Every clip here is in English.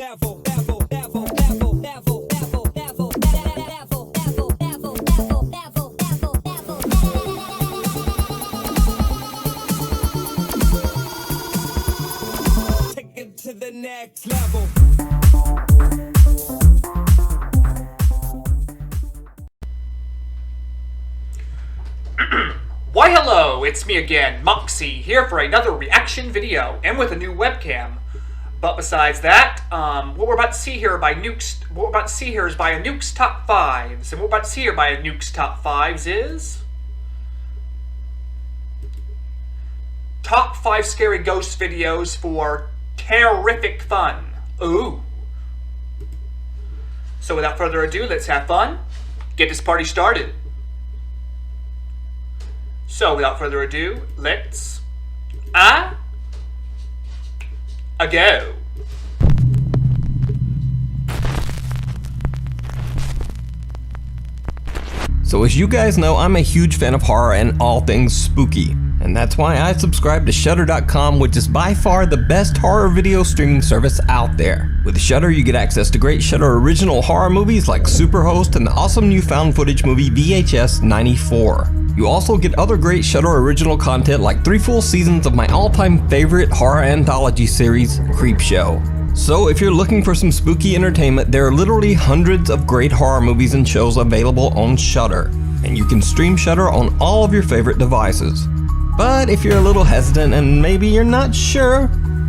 Take it to the next level. Why hello, it's me again, Moxie, here for another reaction video, and with a new webcam. But besides that, what we're about to see here is by a Nuke's Top 5s, and what we're about to see here by a Nuke's Top 5s is Top 5 Scary Ghost Videos for Terrific Fun. Ooh. So without further ado, let's have fun, get this party started. So, without further ado, let's go. So as you guys know, I'm a huge fan of horror and all things spooky. And that's why I subscribe to Shudder.com, which is by far the best horror video streaming service out there. With Shudder, you get access to great Shudder original horror movies like Superhost and the awesome new found footage movie VHS 94. You also get other great Shudder original content like 3 full seasons of my all-time favorite horror anthology series, Creepshow. So if you're looking for some spooky entertainment, there are literally hundreds of great horror movies and shows available on Shudder. And you can stream Shudder on all of your favorite devices. But if you're a little hesitant and maybe you're not sure,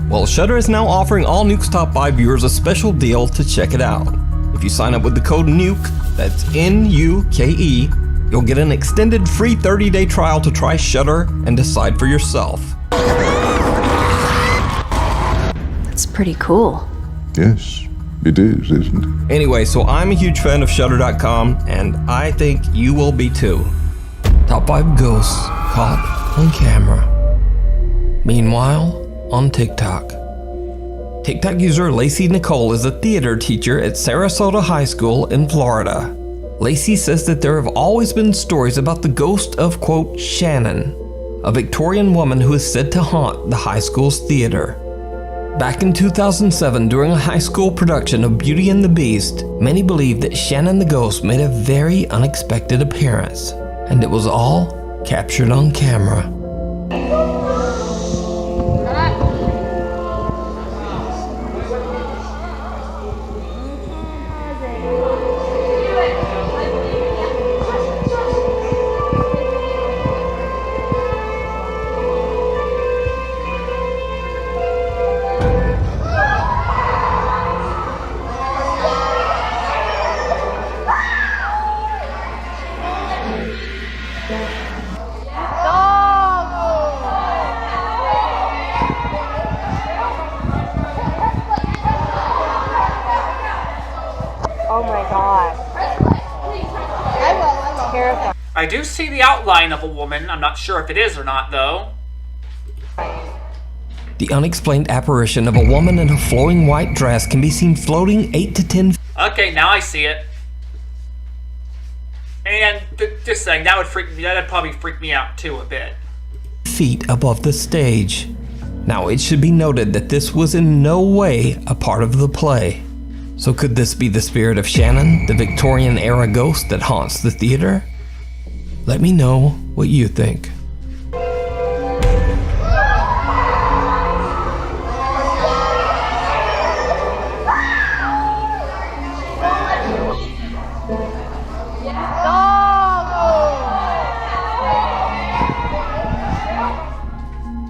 well, Shudder is now offering all Nuke's Top 5 viewers a special deal to check it out. If you sign up with the code NUKE, that's N-U-K-E, you'll get an extended free 30-day trial to try Shudder and decide for yourself. That's pretty cool. Yes, it is, isn't it? Anyway, so I'm a huge fan of Shudder.com, and I think you will be too. Top 5 ghosts caught on camera. Meanwhile, on TikTok. TikTok user Lacey Nicole is a theater teacher at Sarasota High School in Florida. Lacey says that there have always been stories about the ghost of, quote, Shannon, a Victorian woman who is said to haunt the high school's theater. Back in 2007, during a high school production of Beauty and the Beast, many believed that Shannon the ghost made a very unexpected appearance, and it was all captured on camera. Oh my god. I will. Terrifying. I do see the outline of a woman. I'm not sure if it is or not, though. The unexplained apparition of a woman in a flowing white dress can be seen floating 8 to 10 feet. Okay, now I see it. And just saying, that'd probably freak me out too a bit. Feet above the stage. Now it should be noted that this was in no way a part of the play. So could this be the spirit of Shannon, the Victorian era ghost that haunts the theater? Let me know what you think.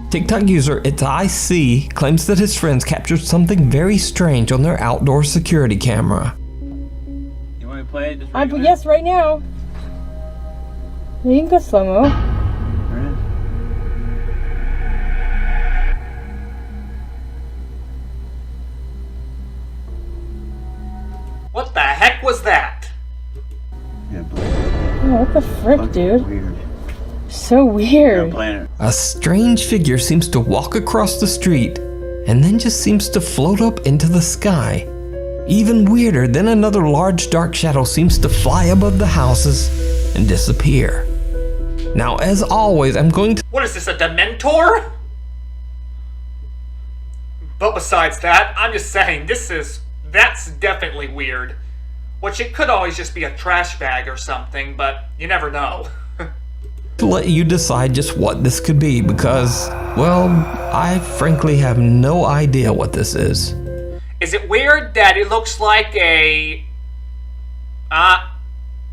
TikTok user It's I See claims that his friends captured something very strange on their outdoor security camera. You want to play it? Just Yes, right now. You can go slow-mo. Alright. What the heck was that? Yeah, play it. Oh, what the frick, dude? Weird. So weird. Playing it. A strange figure seems to walk across the street and then just seems to float up into the sky. Even weirder, then another large dark shadow seems to fly above the houses and disappear. Now, as always, I'm going to... What is this, a Dementor? But besides that, I'm just saying, this is That's definitely weird. Which it could always just be a trash bag or something, but you never know. To let you decide just what this could be because, well, I frankly have no idea what this is. Is it weird that it looks like a...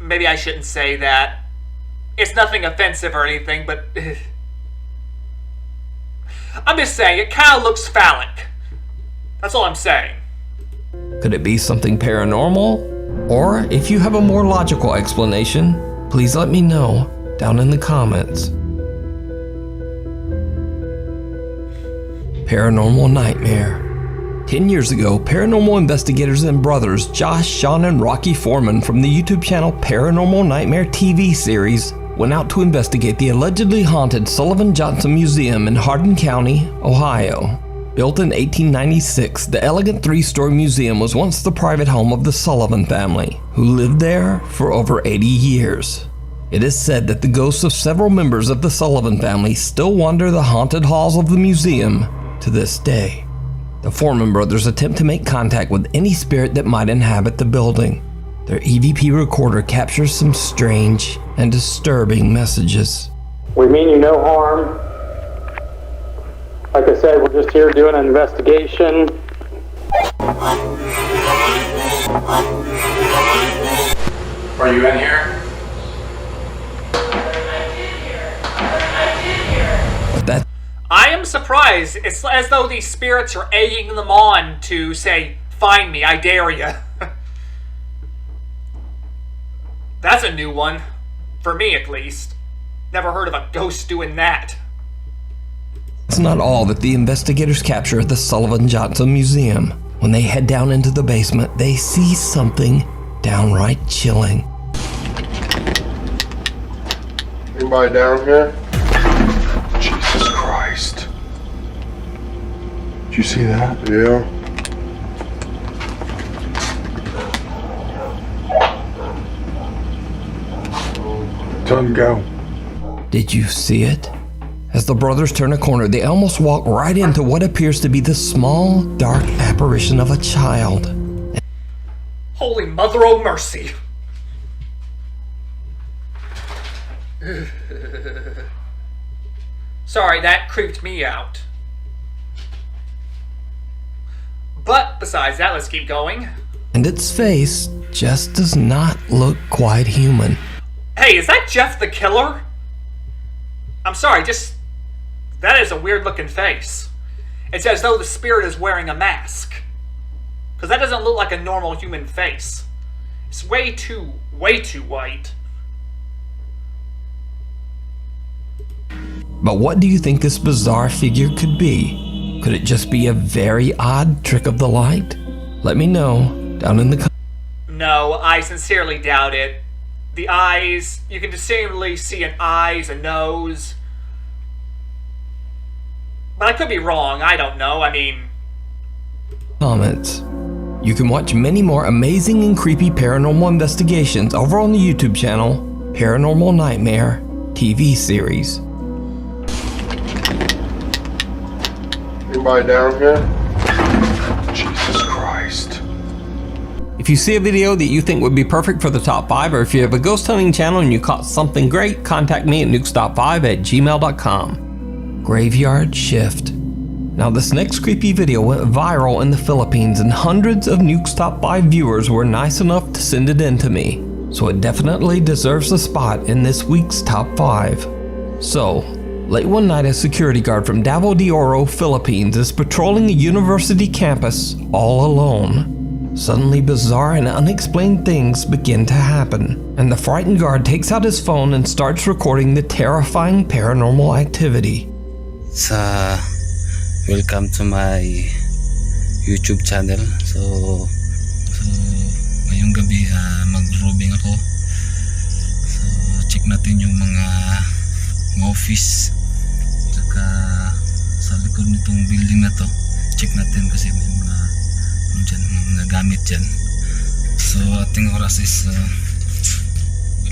maybe I shouldn't say that. It's nothing offensive or anything, but... I'm just saying, it kind of looks phallic. That's all I'm saying. Could it be something paranormal? Or, if you have a more logical explanation, please let me know down in the comments. Paranormal Nightmare. 10 years ago, paranormal investigators and brothers Josh, Sean, and Rocky Foreman from the YouTube channel Paranormal Nightmare TV series went out to investigate the allegedly haunted Sullivan Johnson Museum in Hardin County, Ohio. Built in 1896, the elegant three-story museum was once the private home of the Sullivan family, who lived there for over 80 years. It is said that the ghosts of several members of the Sullivan family still wander the haunted halls of the museum to this day. The Foreman brothers attempt to make contact with any spirit that might inhabit the building. Their EVP recorder captures some strange and disturbing messages. We mean you no harm. Like I said, we're just here doing an investigation. Are you in here? That I am surprised. It's as though these spirits are egging them on to say, find me, I dare you. That's a new one. For me, at least. Never heard of a ghost doing that. It's not all that the investigators capture at the Sullivan Johnson Museum. When they head down into the basement, they see something downright chilling. Anybody down here? Jesus Christ. Did you see that? Yeah. Tell him to go. Did you see it? As the brothers turn a corner, they almost walk right into what appears to be the small, dark apparition of a child. Holy Mother o' Mercy. Sorry, that creeped me out. But besides that, let's keep going. And its face just does not look quite human. Hey, is that Jeff the Killer? I'm sorry, that is a weird looking face. It's as though the spirit is wearing a mask. Because that doesn't look like a normal human face. It's way too white. But what do you think this bizarre figure could be? Could it just be a very odd trick of the light? Let me know down in the comments. No, I sincerely doubt it. The eyes, you can distinctly see an eyes, a nose. But I could be wrong, I don't know, I mean... Comments. You can watch many more amazing and creepy paranormal investigations over on the YouTube channel Paranormal Nightmare TV series. Anybody down here? Jesus Christ. If you see a video that you think would be perfect for the top 5, or if you have a ghost hunting channel and you caught something great, contact me at nukestop5@gmail.com. Graveyard Shift. Now this next creepy video went viral in the Philippines and hundreds of Nukes Top 5 viewers were nice enough to send it in to me. So it definitely deserves a spot in this week's top 5. So, late one night a security guard from Davao de Oro, Philippines is patrolling a university campus all alone. Suddenly bizarre and unexplained things begin to happen, and the frightened guard takes out his phone and starts recording the terrifying paranormal activity. Welcome to my YouTube channel. So ngayong gabi mag-robing ako. So check natin yung mga office saka sa likod nitong building na to. Check natin kasi may mga gamit dyan. So ating oras is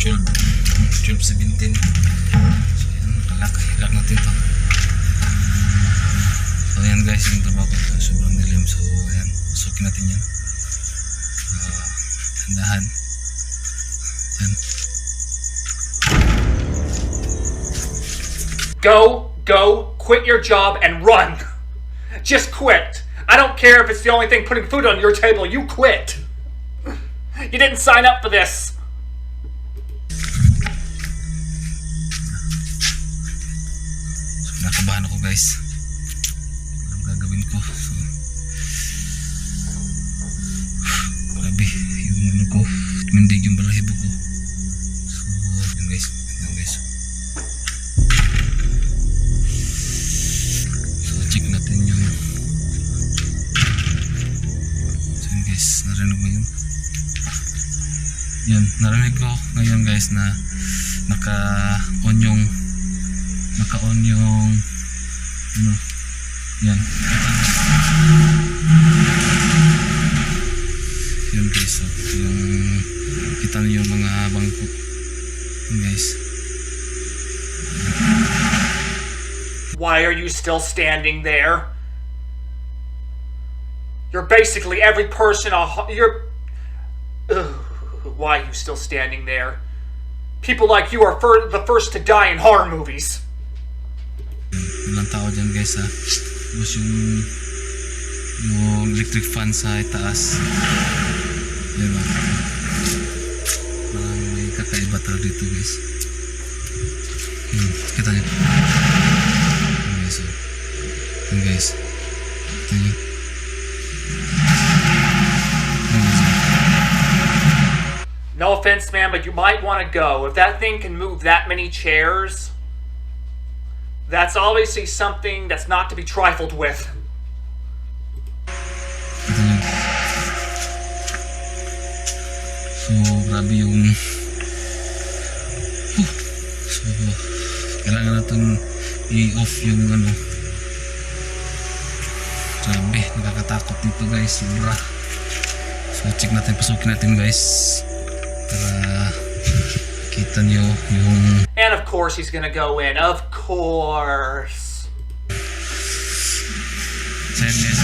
12:17. So yan, ilak natin to. So ayan guys, yung trabaho ko sobrang dilim. So ayan, sukin natin yan. Dahan. Yan. Go, quit your job and run. Just quit. I don't care if it's the only thing putting food on your table, you quit. You didn't sign up for this. So, nakabahan ako guys. Anong gagawin ko? So, grabe, yung ano ko, tumindig yung balahibo ko. So, yun guys. Check natin yung so yun guys, narinig mo yun? Yan, narinig ko ngayon guys na naka-on yung ano, yan yun guys, so, yung kita niyo yung mga bangko yun guys. Why are you still standing there? You're basically every person. Why are you still standing there? People like you are the first to die in horror movies. Ilang tao dyan guys ha. Tapos yung electric fan sa itaas. Diba? Parang may kakaiba talaga dito guys. Kita nyo. Yun guys. Ito yun. No offense, man, but you might want to go. If that thing can move that many chairs, that's obviously something that's not to be trifled with. Ito yun. So, grabe yung so, kailangan natin i-off yung ano. Grabe, nakakatakot dito guys, sobra. So check natin, pasukin natin guys para kita nyo yung... And of course he's gonna go in, of course. Same guys.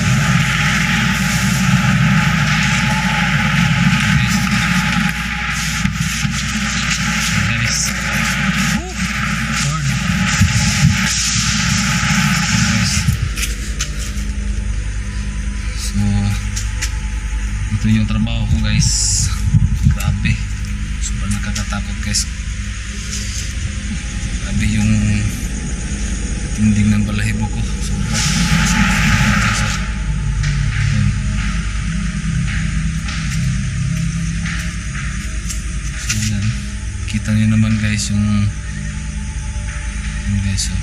Ito yung trabaho ko guys. Grabe, sobrang nakakatakot guys. Grabe yung tinding ng balahibo ko. Sobrang so yan, kita nyo naman guys yung guys so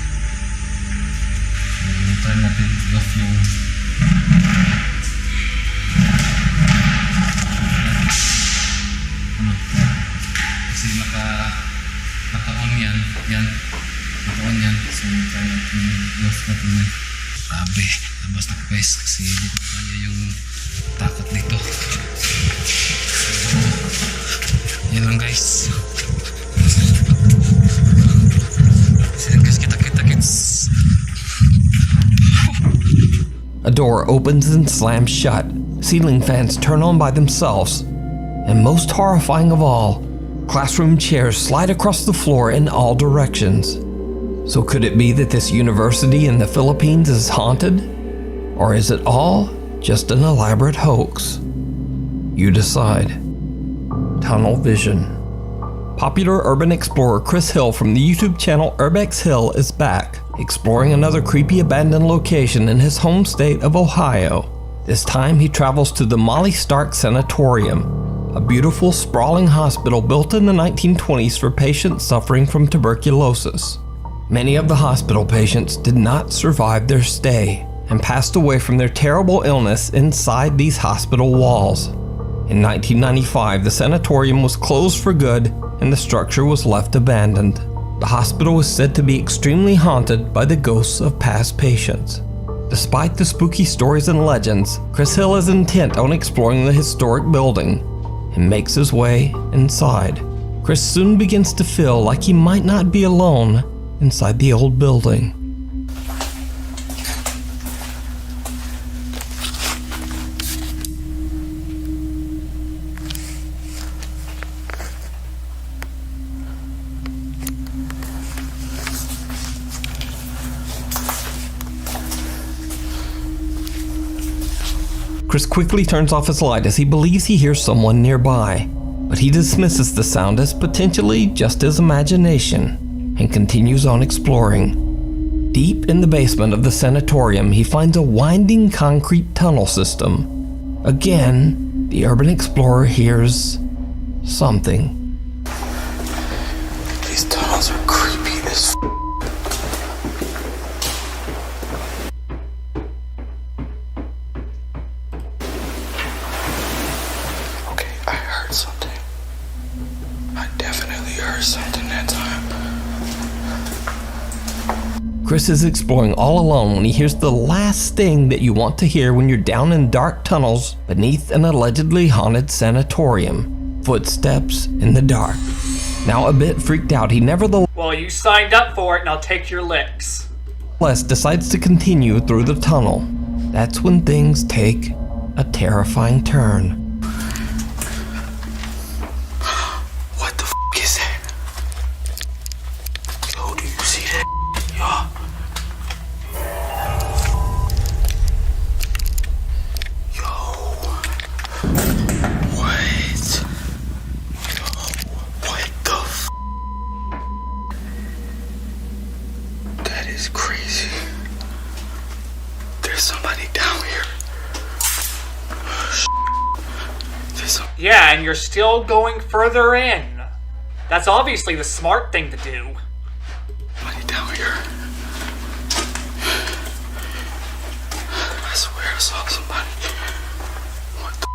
try natin i-off yung kasi naka-on yan naka-on yan, so try natin i-off natin yan. Grabe, labas na guys kasi hindi ko kaya yung takot dito. So yan lang guys. Yan guys, kita kids. A door opens and slams shut. Ceiling fans turn on by themselves. And most horrifying of all, classroom chairs slide across the floor in all directions. So could it be that this university in the Philippines is haunted? Or is it all just an elaborate hoax? You decide. Tunnel vision. Popular urban explorer Chris Hill from the YouTube channel Urbex Hill is back, exploring another creepy abandoned location in his home state of Ohio. This time he travels to the Molly Stark Sanatorium, a beautiful sprawling hospital built in the 1920s for patients suffering from tuberculosis. Many of the hospital patients did not survive their stay and passed away from their terrible illness inside these hospital walls. In 1995, the sanatorium was closed for good and the structure was left abandoned. The hospital is said to be extremely haunted by the ghosts of past patients. Despite the spooky stories and legends, Chris Hill is intent on exploring the historic building and makes his way inside. Chris soon begins to feel like he might not be alone inside the old building. Chris quickly turns off his light as he believes he hears someone nearby, but he dismisses the sound as potentially just his imagination and continues on exploring. Deep in the basement of the sanatorium, he finds a winding concrete tunnel system. Again, the urban explorer hears something. These tunnels are creepy as f. Okay, I heard something. I definitely heard something that time. Chris is exploring all alone when he hears the last thing that you want to hear when you're down in dark tunnels beneath an allegedly haunted sanatorium. Footsteps in the dark. Now a bit freaked out, he nevertheless Well, you signed up for it, and I'll take your licks. decides to continue through the tunnel. That's when things take a terrifying turn. What the f is that? Yo, do you see that? Yo. What? Yo, what the f? That is crazy. There's somebody down here. Yeah, and you're still going further in. That's obviously the smart thing to do. Somebody down here. I swear I saw somebody. What the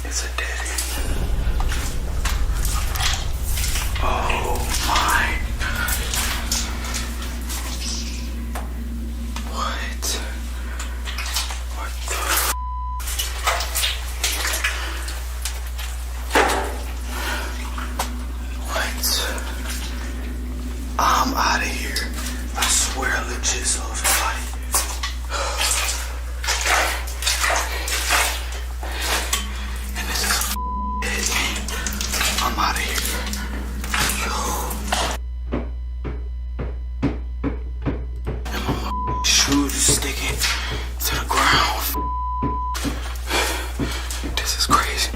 It's a dead end. Oh my God. What? What the f? What? I'm out of here. I swear I legit saw somebody. And this is dead end. I'm out of here. Yo. And my shoes is sticking to the ground. This is crazy.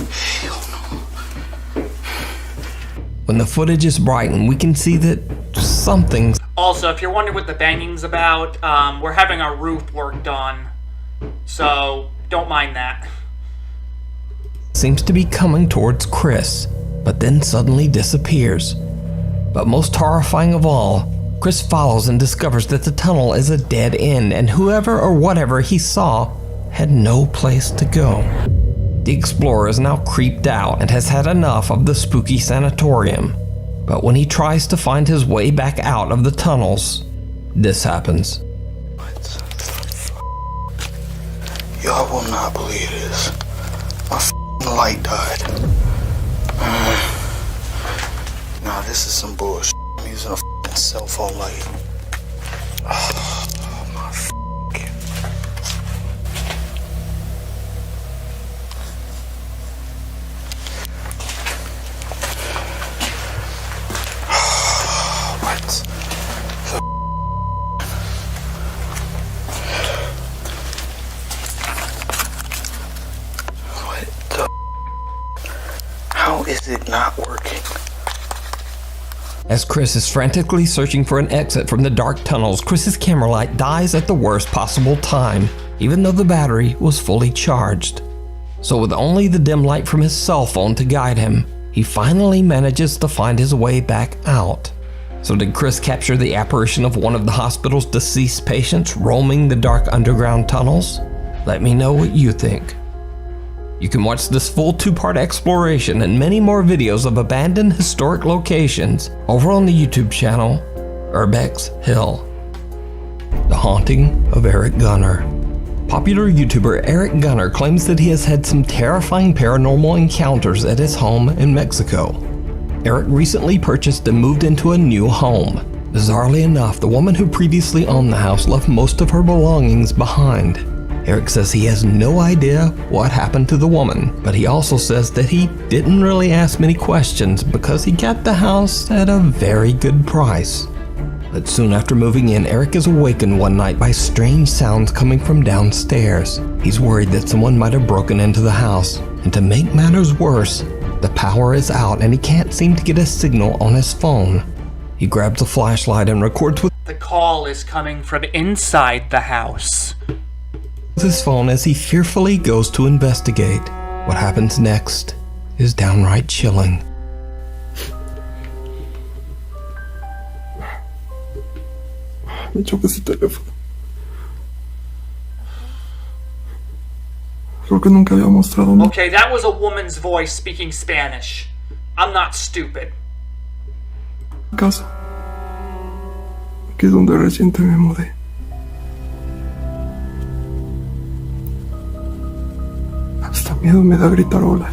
Hell no. When the footage is brightened, we can see that something Also, if you're wondering what the banging's about, we're having our roof worked on. So, don't mind that. seems to be coming towards Chris, but then suddenly disappears. But most horrifying of all, Chris follows and discovers that the tunnel is a dead end, and whoever or whatever he saw had no place to go. The explorer is now creeped out and has had enough of the spooky sanatorium. But when he tries to find his way back out of the tunnels, this happens. What the f? Y'all will not believe this. My f***ing light died. Nah, this is some bullshit. I'm using a f***ing cell phone light. Oh, my f***. What? What the? How is it not working? As Chris is frantically searching for an exit from the dark tunnels, Chris's camera light dies at the worst possible time, even though the battery was fully charged. So with only the dim light from his cell phone to guide him, he finally manages to find his way back out. So did Chris capture the apparition of one of the hospital's deceased patients roaming the dark underground tunnels? Let me know what you think. You can watch this full 2-part exploration and many more videos of abandoned historic locations over on the YouTube channel Urbex Hill. The Haunting of Eric Gunner. Popular YouTuber Eric Gunner claims that he has had some terrifying paranormal encounters at his home in Mexico. Eric recently purchased and moved into a new home. Bizarrely enough, the woman who previously owned the house left most of her belongings behind. Eric says he has no idea what happened to the woman, but he also says that he didn't really ask many questions because he got the house at a very good price. But soon after moving in, Eric is awakened one night by strange sounds coming from downstairs. He's worried that someone might have broken into the house, and to make matters worse, the power is out and he can't seem to get a signal on his phone. He grabs a flashlight and records with The call is coming from inside the house. his phone as he fearfully goes to investigate. What happens next is downright chilling. Me choca ese teléfono. Creo que nunca había mostrado mi Okay, that was a woman's voice speaking Spanish. I'm not stupid. casa. Aquí es donde reciente me mudé. Hasta miedo me da gritar hola.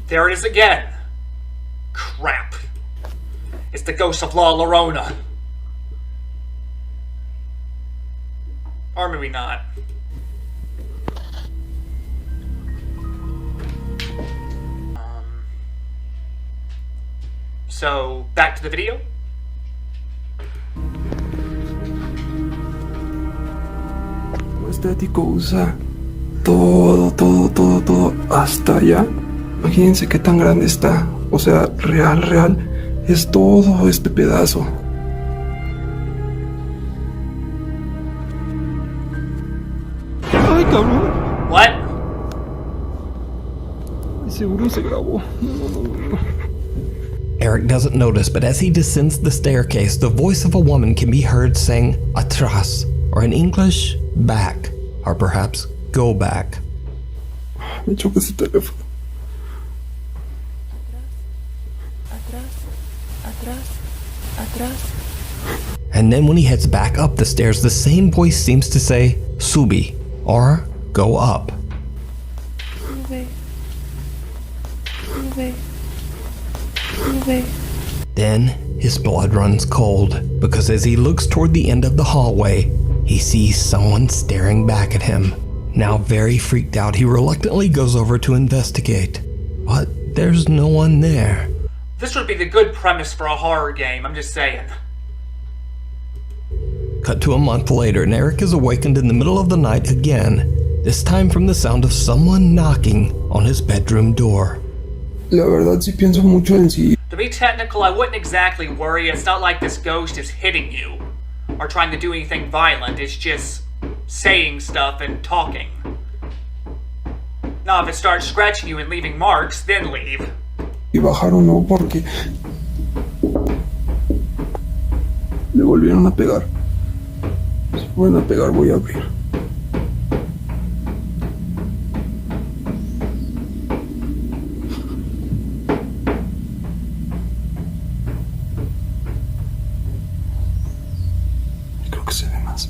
There it is again. Crap. It's the ghost of La Llorona. Or maybe not. So, back to the video. Lo estético usa todo hasta allá. Imagínense qué tan grande está. O sea, real. Es todo este pedazo. Ay, cabrón. What? Seguro se grabó. No. Eric doesn't notice, but as he descends the staircase, the voice of a woman can be heard saying atrás, or in English, back, or perhaps go back. Me choca ese teléfono. And then when he heads back up the stairs, the same voice seems to say subi, or go up. Then his blood runs cold, because as he looks toward the end of the hallway, he sees someone staring back at him. Now very freaked out, he reluctantly goes over to investigate, but there's no one there. This would be the good premise for a horror game, I'm just saying. Cut to a month later, and Eric is awakened in the middle of the night again, this time from the sound of someone knocking on his bedroom door. La verdad sí pienso mucho en sí. To be technical, I wouldn't exactly worry. It's not like this ghost is hitting you or trying to do anything violent. It's just saying stuff and talking. Now, if it starts scratching you and leaving marks, then leave. Y bajaron no porque le volvieron a pegar. Si vuelven a pegar voy a abrir. Creo que se ve más.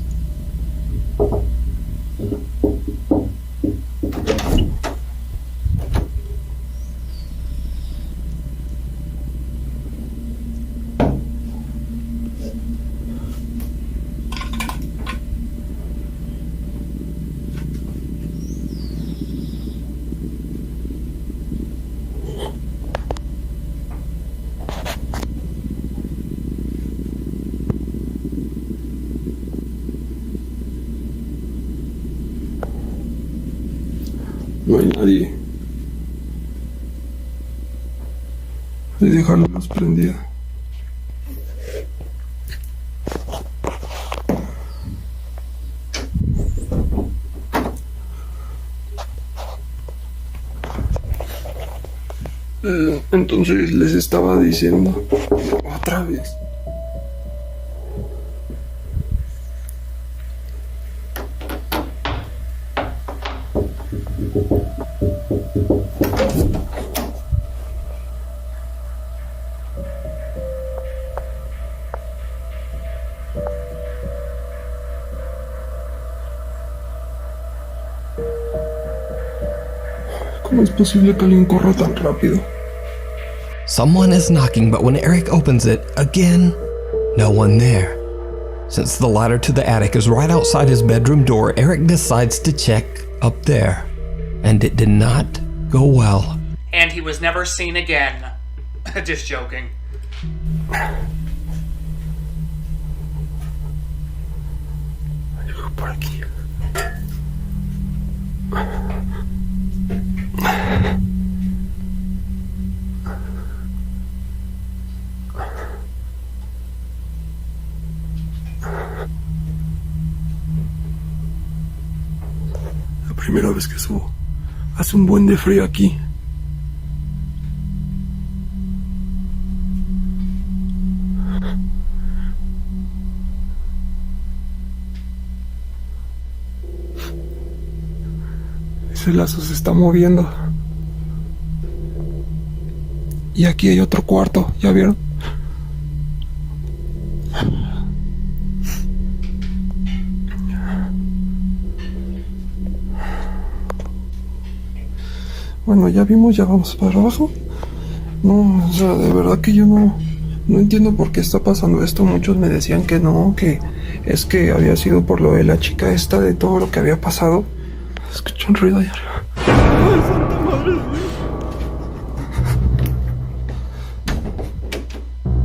No hay nadie. Voy a dejar la luz prendida. Entonces les estaba diciendo otra vez. ¿Cómo es posible que alguien corra tan rápido? Someone is knocking, but when Eric opens it, again, no one there. Since the ladder to the attic is right outside his bedroom door, Eric decides to check up there. And it did not go well. And he was never seen again. Just joking. Algo por aquí. La primera vez que subo. Hace un buen de frío aquí. Ese lazo se está moviendo. Y aquí hay otro cuarto, ¿ya vieron? Bueno, ya vimos, ya vamos para abajo. No, o sea, de verdad que yo no entiendo por qué está pasando esto. Muchos me decían que no, que es que había sido por lo de la chica esta, de todo lo que había pasado. Escucho un ruido allá arriba. ¡Ay, santa madre!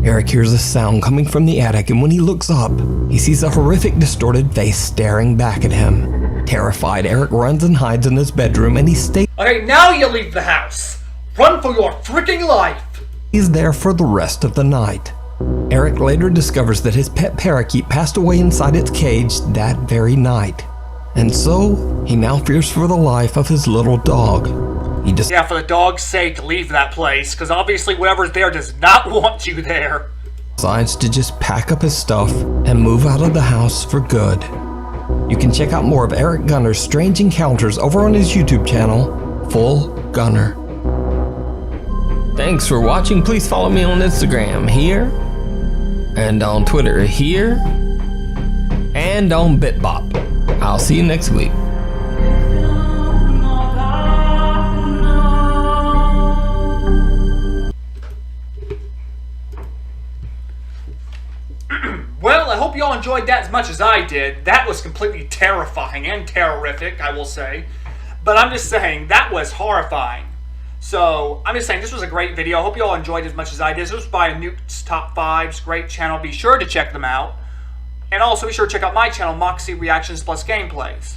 Eric hears a sound coming from the attic, and when he looks up, he sees a horrific, distorted face staring back at him. Terrified, Eric runs and hides in his bedroom, and he stays Okay, now you leave the house. Run for your freaking life. there for the rest of the night. Eric later discovers that his pet parakeet passed away inside its cage that very night. And so, he now fears for the life of his little dog. He Yeah, for the dog's sake, leave that place, because obviously whatever's there does not want you there. decides to just pack up his stuff and move out of the house for good. You can check out more of Eric Gunner's strange encounters over on his YouTube channel, Full Gunner. Thanks for watching. Please follow me on Instagram here, and on Twitter here, and on BitBop. I'll see you next week. Well, I hope you all enjoyed that as much as I did. That was completely terrifying and terrorific, I will say. But I'm just saying, that was horrifying. So, I'm just saying, this was a great video. I hope you all enjoyed it as much as I did. This was by Nuke's Top 5's great channel. Be sure to check them out. And also, be sure to check out my channel, Moxie Reactions Plus Gameplays.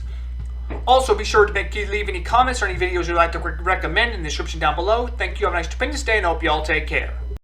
Also, be sure to leave any comments or any videos you'd like to recommend in the description down below. Thank you. Have a nice stupendous day, and I hope you all take care.